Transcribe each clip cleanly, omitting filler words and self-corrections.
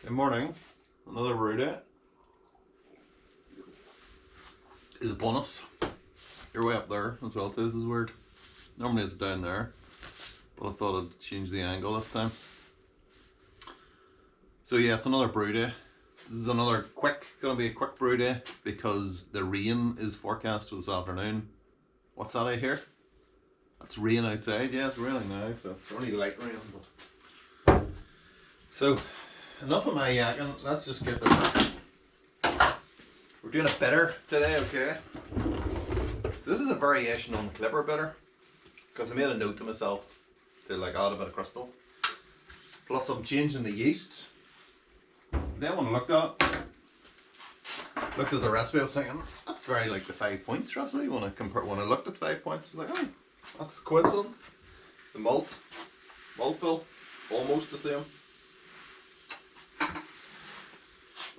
Good morning. Another brew day is upon us. You're way up there as well too. This is weird. Normally it's down there, but I thought I'd change the angle this time. So yeah, it's another brew day. This is gonna be a quick brew day because the rain is forecast for this afternoon. What's that I hear? That's rain outside. Yeah, it's raining now, so it's only light rain. But so enough of my yakking. Let's just get the. We're doing a bitter today, okay? So this is a variation on the Clipper bitter because I made a note to myself to like add a bit of crystal. Plus I'm changing the yeast. Then when I looked at the recipe, I was thinking that's very like the 5 points recipe. When I looked at 5 points, I was like, oh, that's coincidence. The malt bill, almost the same.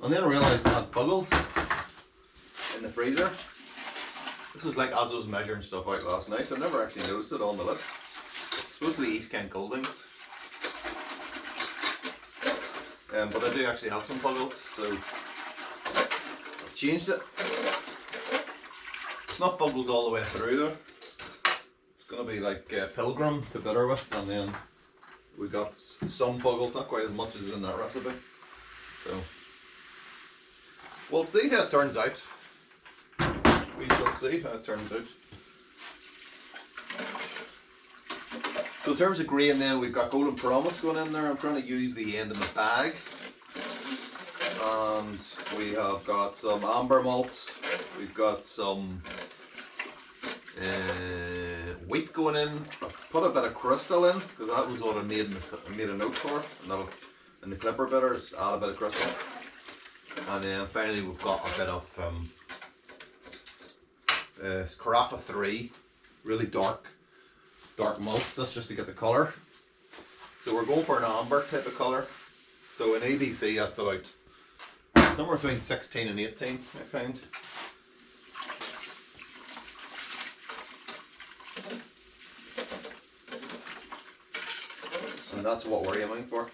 And then I realised I had fuggles in the freezer. This was like as I was measuring stuff out last night. I never actually noticed it on the list. It's supposed to be East Kent Goldings. But I do actually have some fuggles, so I've changed it. It's not fuggles all the way through though. It's going to be like Pilgrim to bitter with, and then we got some fuggles, not quite as much as in that recipe. So we'll see how it turns out. We shall see how it turns out. So in terms of grain then, we've got Golden Promise going in there. I'm trying to use the end of my bag. And we have got some amber malt. We've got some wheat going in. I put a bit of crystal in because that was what I made a note for. And that'll, in the Clipper bitter, just add a bit of crystal. And then finally we've got a bit of Carafa 3, really dark malt. That's just to get the colour. So we're going for an amber type of colour. So in ABC that's about somewhere between 16 and 18 I found. And that's what we're aiming for.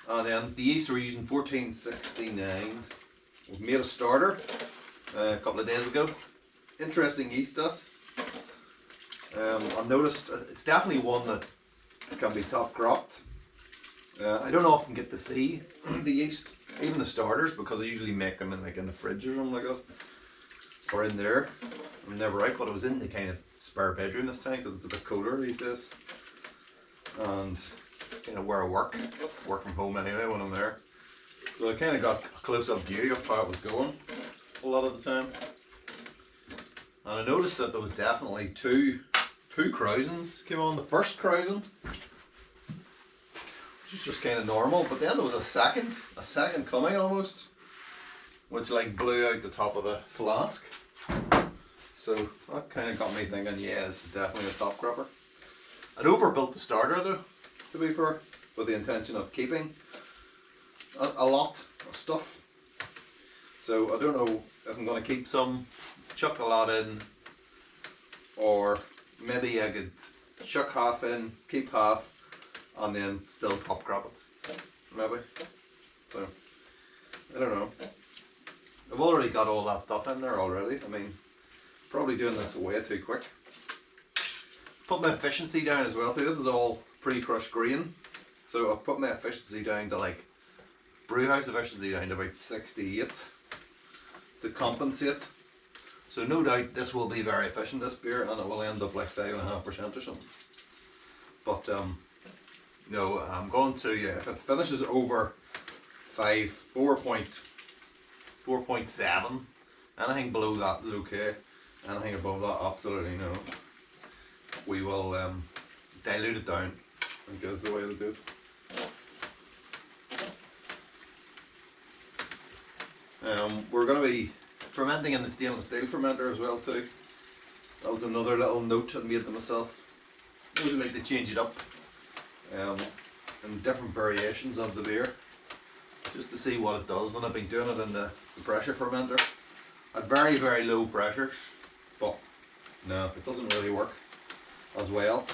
And then the yeast we're using 1469. We've made a starter a couple of days ago. Interesting yeast that. I've noticed it's definitely one that can be top cropped. I don't often get to see the yeast, even the starters, because I usually make them in the fridge or something like that, or in there. I'm never out, but I was in the kind of spare bedroom this time because it's a bit colder these days, and it's kind of where I work from home anyway when I'm there. So I kind of got a close-up view of how it was going a lot of the time. And I noticed that there was definitely two crousings came on. The first crousing, which is just kind of normal, but then there was a second coming almost, which like blew out the top of the flask. So that kind of got me thinking, yeah, this is definitely a top cropper. I'd overbuilt the starter though, to be fair, with the intention of keeping a lot of stuff. So I don't know if I'm going to keep some, chuck a lot in, or maybe I could chuck half in, keep half, and then still top crop it. Maybe. So I don't know. I've already got all that stuff in there already. I mean, probably doing this way too quick. Put my efficiency down as well too. This is all pre-crushed grain. So I've put my efficiency down to like brewhouse efficiency down to about 68 to compensate. So no doubt this will be very efficient, this beer, and it will end up like 5.5% or something. But no, I'm going to, if it finishes over 4.7, anything below that is okay. Anything above that, absolutely no. We will dilute it down, I think is the way to do it. We're going to be fermenting in the stainless steel fermenter as well too. That was another little note I made to myself. I would like to change it up in different variations of the beer, just to see what it does. And I've been doing it in the pressure fermenter at very, very low pressures, but no, it doesn't really work as well.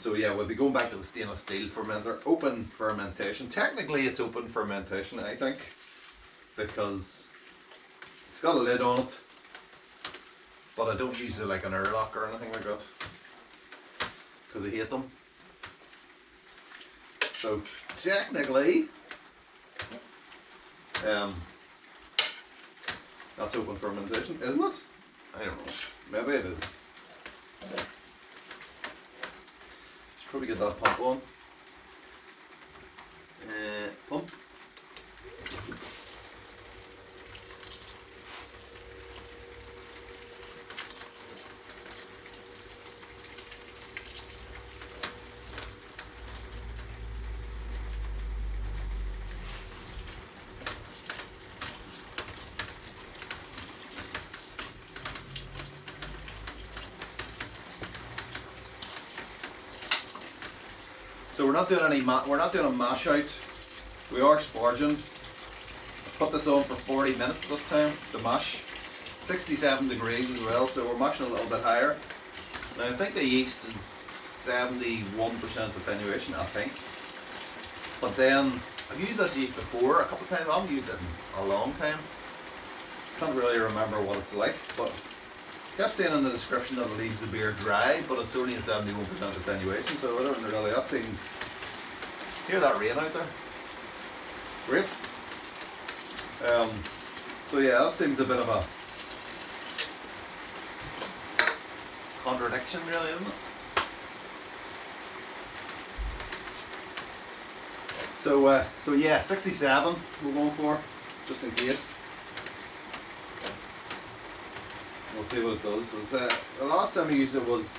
So yeah, we'll be going back to the stainless steel fermenter. Open fermentation. Technically it's open fermentation, I think, because it's got a lid on it, but I don't use it like an airlock or anything like that, because I hate them. So technically, that's open fermentation, isn't it? I don't know. Maybe it is. Should probably get that pump on. Pump. So we're not doing any a mash out. We are sparging. Put this on for 40 minutes this time to mash. 67 degrees as well, so we're mashing a little bit higher. Now I think the yeast is 71% attenuation, I think. But then I've used this yeast before a couple of times. I haven't used it in a long time. Just can't really remember what it's like, but kept saying in the description that it leaves the beer dry, but it's only a 71% attenuation, so I don't really, that seems, hear that rain out there? Great. So yeah, that seems a bit of a contradiction really, isn't it? So yeah, 67 we're going for, just in case. We'll see what it does. The last time I used it was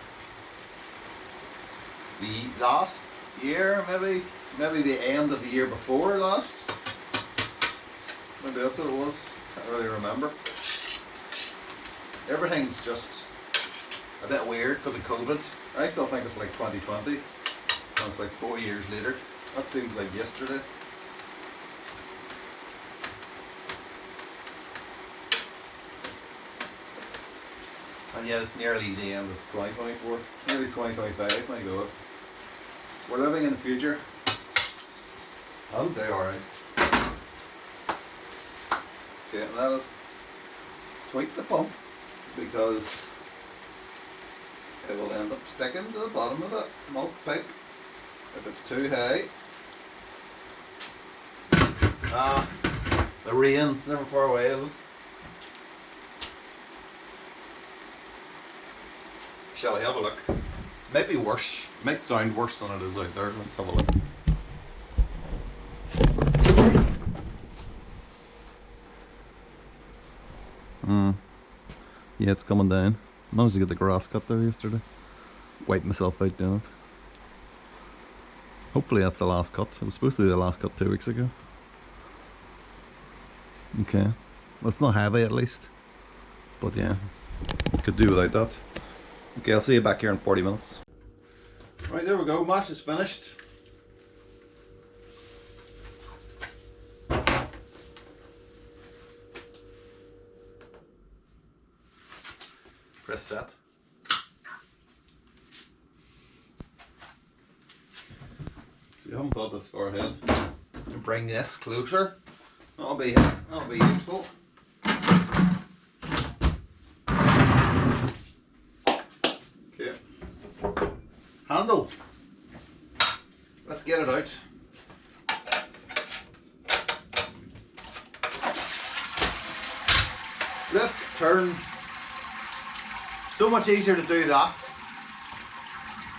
the last year, maybe the end of the year before last. Maybe that's what it was. Can't really remember. Everything's just a bit weird because of COVID. I still think it's like 2020, and it's like 4 years later. That seems like yesterday. And yet it's nearly the end of 2024, nearly 2025, my god. We're living in the future. I'll do alright. Okay, let us tweak the pump, because it will end up sticking to the bottom of the malt pipe if it's too high. Ah, the rain's never far away, is it? Shall I have a look? Might be worse. Might sound worse than it is out there. Let's have a look. Yeah, it's coming down. I managed to get the grass cut there yesterday. Wiped myself out doing it. Hopefully that's the last cut. It was supposed to be the last cut 2 weeks ago. Okay. Well, it's not heavy at least. But yeah, could do without that. Okay, I'll see you back here in 40 minutes. Right, there we go. Mash is finished. Press set. So you haven't thought this far ahead. And bring this closer. That'll be useful. Okay. Handle. Let's get it out. Lift, turn. So much easier to do that,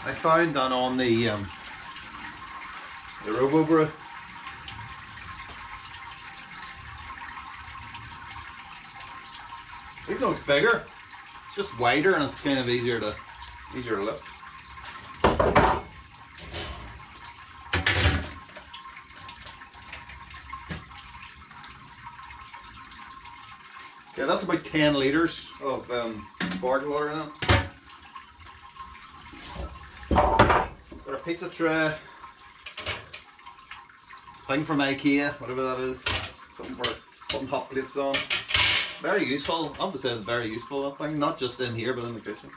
I found, than on the Robo Brew. Even though it's bigger, it's just wider and it's kind of easier to lift. Yeah, that's about 10 litres of sparge water in it. Got a pizza tray, thing from IKEA, whatever that is, something for putting hot plates on. Very useful. I have to say it's very useful, that thing, not just in here but in the kitchen.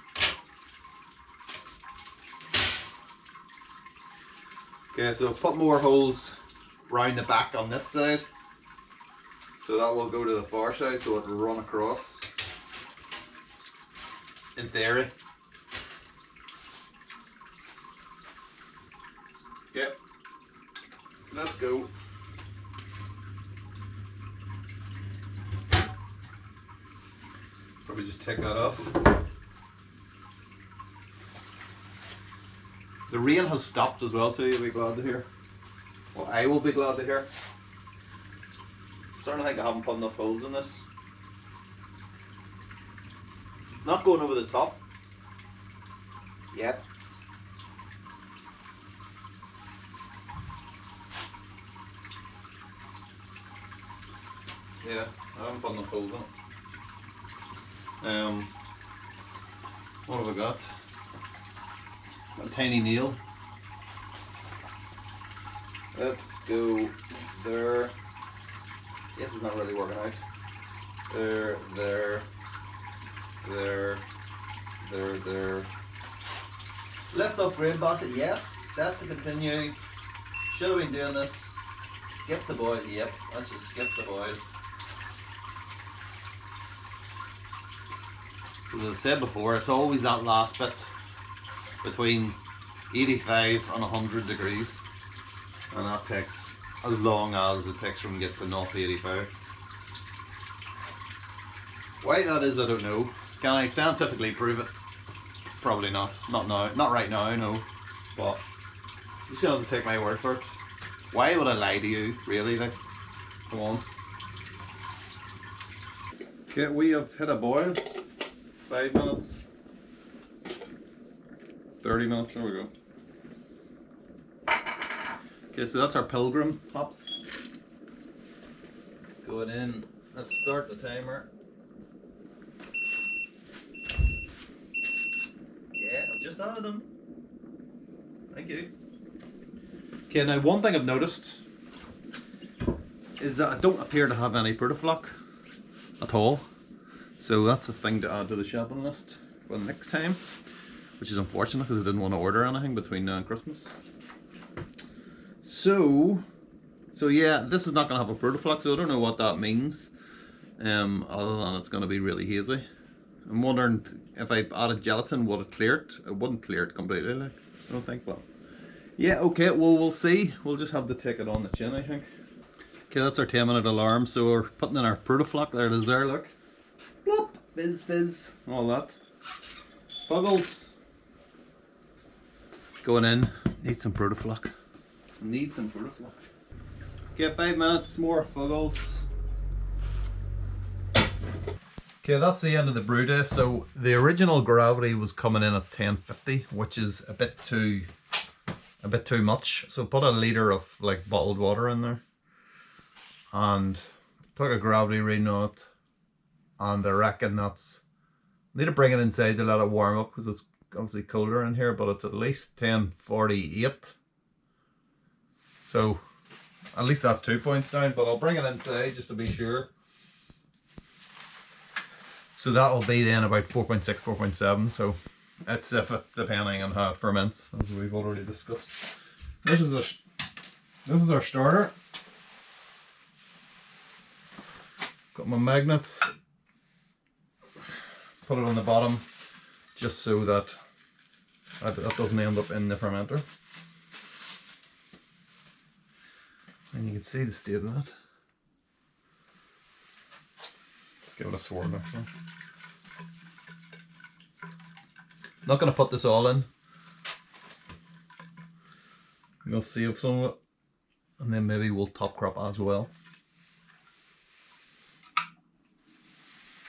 Okay, so put more holes round the back on this side. So that will go to the far side, so it will run across. In theory. Okay, let's go. Probably just take that off. The rain has stopped as well too, you'll be glad to hear. Well, I will be glad to hear. I'm starting to think I haven't put enough holes in this. It's not going over the top yet. Yeah, I haven't put enough holes in it. What have I got? A tiny nail. Let's go there. Yes, it's not really working out. There, there, there, there. Lift up grain basket, yes. Set to continue. Should have been doing this. Skip the boil, yep. Let's just skip the boil. As I said before, it's always that last bit between 85 and 100 degrees, and that takes as long as it takes from get to 0 to 85. Why that is, I don't know. Can I scientifically prove it? Probably not. Not now. Not right now, no. But you just have to take my word for it. Why would I lie to you, really? Like, come on. Okay, we have hit a boil. 5 minutes. 30 minutes, there we go. Okay, so that's our Pilgrim hops. Going in, let's start the timer. Yeah, I've just added them. Thank you. Okay, now one thing I've noticed is that I don't appear to have any Brutaflock at all. So that's a thing to add to the shopping list for the next time, which is unfortunate because I didn't want to order anything between now and Christmas. So yeah, this is not going to have a Brutaflock, so I don't know what that means, other than it's going to be really hazy. I'm wondering if I added gelatin, would it clear it? It wouldn't clear it completely, like, I don't think, but yeah, okay, well, we'll see. We'll just have to take it on the chin, I think. Okay, that's our 10-minute alarm, so we're putting in our Brutaflock. There it is there, look. Plop, fizz, fizz, all that. Fuggles. Going in, need some Brutaflock. Need some Brutaflock. Okay, 5 minutes, more Fuggles. Okay, that's the end of the brew day. So the original gravity was coming in at 1050, which is a bit too much. So put a litre of like bottled water in there and took a gravity reading on it, and I reckon that's, I need to bring it inside to let it warm up because it's obviously colder in here, but it's at least 1048. So at least that's 2 points down, but I'll bring it inside just to be sure. So that'll be then about 4.6, 4.7. So it's depending on how it ferments, as we've already discussed. This is our starter. Got my magnets. Put it on the bottom, just so that that doesn't end up in the fermenter. And you can see the state of that. Let's give it a swirl actually. Not going to put this all in. We'll save some of it, and then maybe we'll top crop as well.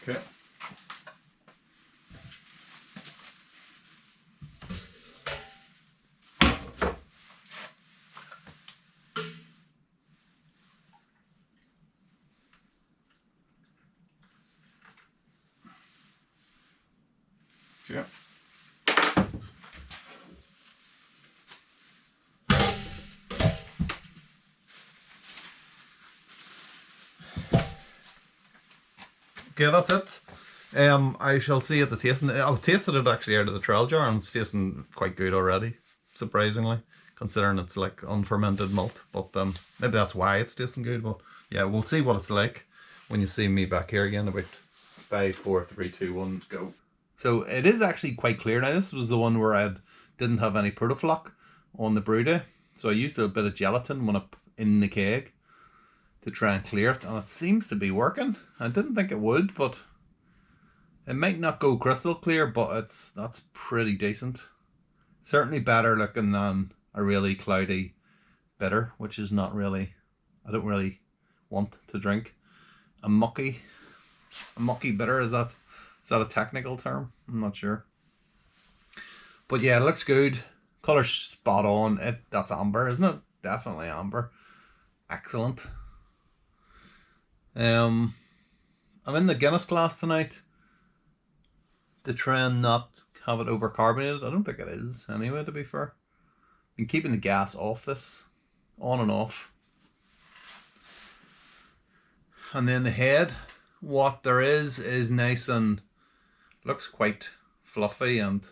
Okay. Yeah. Okay, that's it. I shall see at the tasting. I've tasted it actually out of the trial jar, and it's tasting quite good already, surprisingly. considering it's like unfermented malt. But maybe that's why it's tasting good. But yeah, we'll see what it's like when you see me back here again. About 5, 4, 3, 2, 1, go. So it is actually quite clear now. This was the one where I didn't have any protofloc on the brew day, so I used a bit of gelatin when I put in the keg to try and clear it, and it seems to be working. I didn't think it would, but it might not go crystal clear, but that's pretty decent. Certainly better looking than a really cloudy bitter, which is not really, I don't really want to drink. A mucky bitter, is that a technical term? I'm not sure. But yeah, it looks good. Colour's spot on. That's amber, isn't it? Definitely amber. Excellent. I'm in the Guinness glass tonight to try and not have it overcarbonated. I don't think it is anyway, to be fair. Been keeping the gas off this, on and off. And then the head, what there is nice and looks quite fluffy, and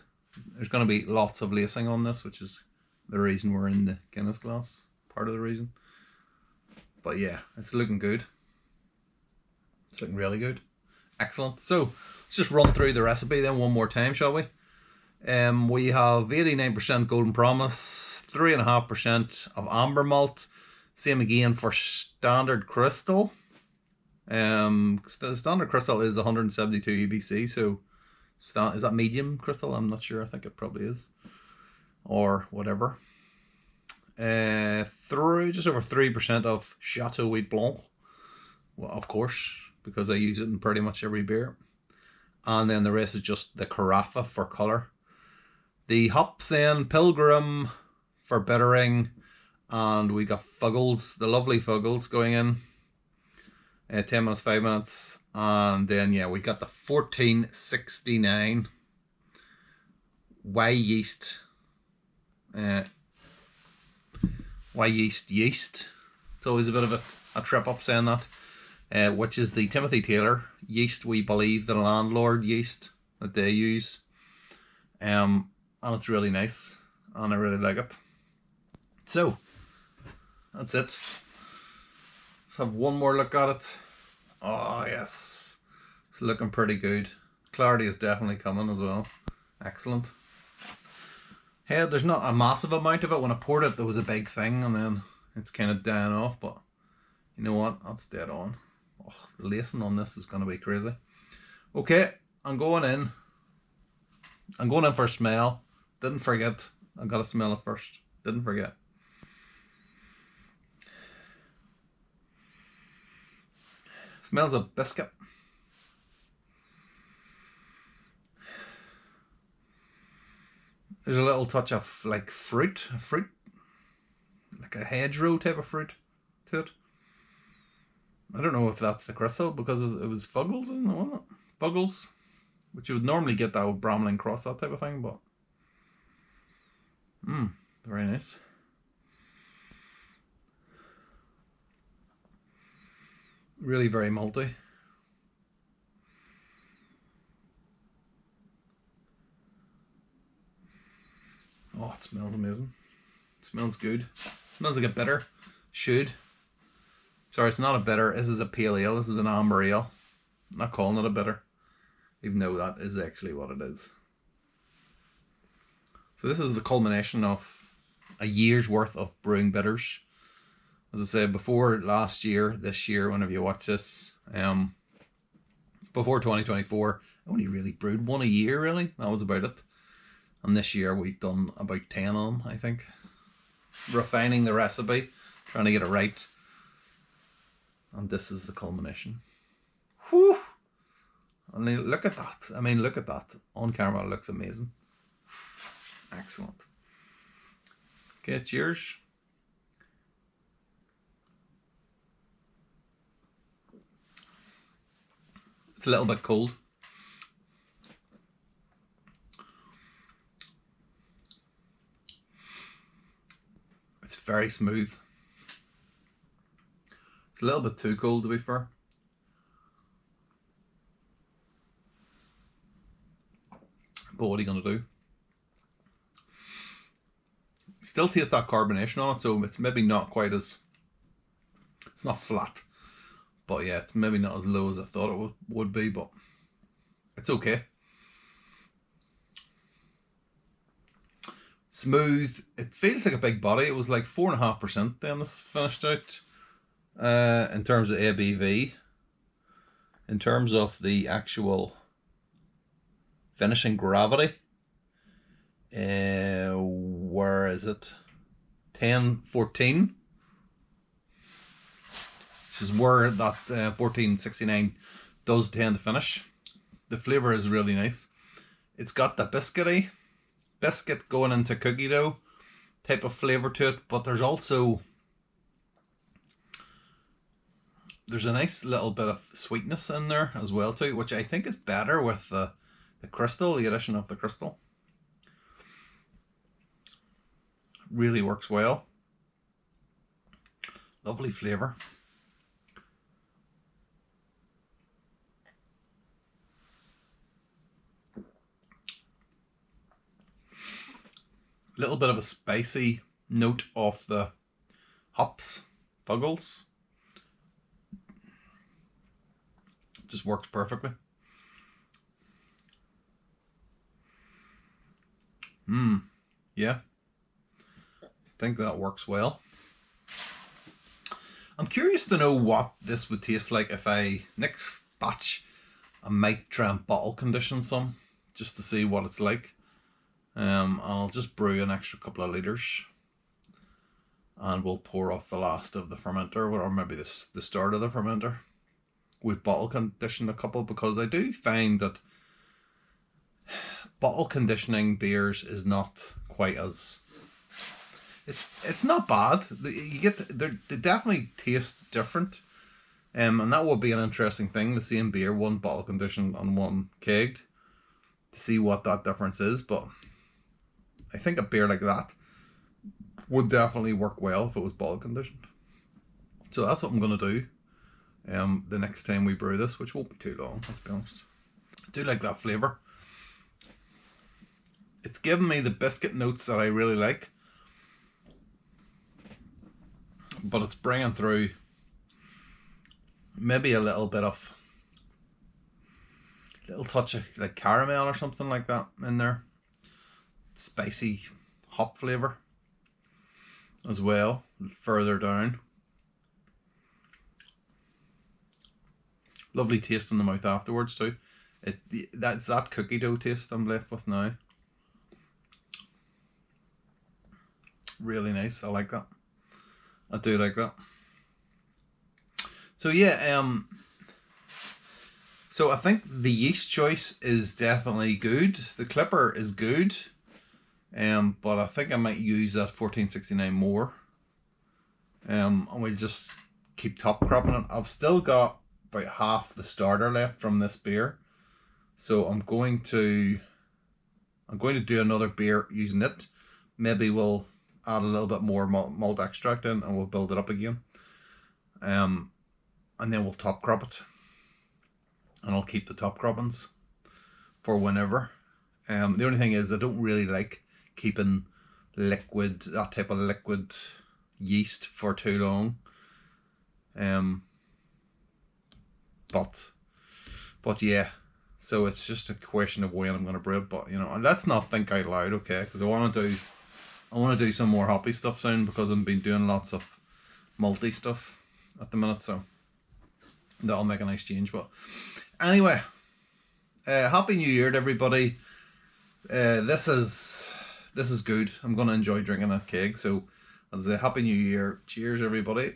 there's going to be lots of lacing on this, which is the reason we're in the Guinness glass, part of the reason. But yeah, it's looking good. It's looking really good. Excellent. So let's just run through the recipe then one more time, shall we? We have 89% Golden Promise, 3.5% of amber malt. Same again for standard crystal. Standard crystal is 172 EBC, so is that medium crystal? I'm not sure. I think it probably is, or whatever. Just over 3% of Chateau Wheat Blanc. Well, of course, because I use it in pretty much every beer. And then the rest is just the carafa for colour. The hops then, Pilgrim for bittering, and we got Fuggles, the lovely Fuggles going in. 10 minutes, 5 minutes, and then yeah, we got the 1469 Wyeast. Wyeast yeast. It's always a bit of a trip up saying that. Which is the Timothy Taylor yeast, we believe, the landlord yeast that they use. And it's really nice, and I really like it. So, that's it. Let's have one more look at it. Oh yes, it's looking pretty good. Clarity is definitely coming as well. Excellent. Hey, there's not a massive amount of it. When I poured it, there was a big thing, and then it's kind of dying off, but you know what? That's dead on. Oh, the lacing on this is going to be crazy. Okay, I'm going in. I'm going in for a smell. Didn't forget. I got to smell it first. Didn't forget. Smells of biscuit. There's a little touch of like fruit, like a hedgerow type of fruit to it. I don't know if that's the crystal, because it was Fuggles in it, wasn't it? Fuggles, which you would normally get that with Bramlin Cross, that type of thing, but very nice. Really very malty. Oh, it smells amazing. It smells good. It smells like a bitter. Should. Sorry, it's not a bitter. This is a pale ale. This is an amber ale. I'm not calling it a bitter, even though that is actually what it is. So this is the culmination of a year's worth of brewing bitters. As I said, before last year, this year, whenever you watch this, before 2024, I only really brewed one a year, really. That was about it. And this year we've done about 10 of them, I think. Refining the recipe, trying to get it right. And this is the culmination. Whew! I mean, look at that. I mean, look at that. On camera, it looks amazing. Excellent. Okay, cheers. It's a little bit cold. It's very smooth. It's a little bit too cold, to be fair. But what are you going to do? Still taste that carbonation on it, so it's maybe not quite as, it's not flat, but yeah, it's maybe not as low as I thought it would be, but it's okay. Smooth. It feels like a big body. It was like 4.5% then this finished out. In terms of ABV. In terms of the actual finishing gravity, where is it? 1014, which is where that 1469 does tend to finish. The flavour is really nice. It's got the biscuit going into cookie dough type of flavour to it, but there's also there's a nice little bit of sweetness in there as well too, which I think is better with the crystal, the addition of the crystal. Really works well. Lovely flavour. Little bit of a spicy note of the hops, fuggles. Just works perfectly. Yeah. I think that works well. I'm curious to know what this would taste like if next batch, I might try and bottle condition some, just to see what it's like. I'll just brew an extra couple of litres, and we'll pour off the last of the fermenter, or maybe the start of the fermenter. We've bottle conditioned a couple, because I do find that bottle conditioning beers is not quite as, it's not bad. They definitely taste different, and that would be an interesting thing. The same beer, one bottle conditioned and one kegged, to see what that difference is. But I think a beer like that would definitely work well if it was bottle conditioned. So that's what I'm gonna do. The next time we brew this, which won't be too long, let's be honest. I do like that flavour. It's given me the biscuit notes that I really like, but it's bringing through maybe a little bit of, little touch of like caramel or something like that in there. Spicy hop flavour as well, further down. Lovely taste in the mouth afterwards too. That's that cookie dough taste I'm left with now. Really nice. I like that. I do like that. So yeah, so I think the yeast choice is definitely good. The clipper is good, but I think I might use that 1469 more. And we'll just keep top cropping it. I've still got about half the starter left from this beer, so I'm going to do another beer using it. Maybe we'll add a little bit more malt extract in, and we'll build it up again, and then we'll top crop it, and I'll keep the top croppings for whenever. The only thing is, I don't really like keeping that type of liquid yeast for too long. But yeah, so it's just a question of when I'm going to brew it. But you know, and let's not think out loud, okay? Because I want to do some more hoppy stuff soon, because I've been doing lots of malty stuff at the minute, so that'll make a nice change. But anyway, happy New Year to everybody. This is good. I'm going to enjoy drinking that keg. So as a happy New Year, cheers everybody.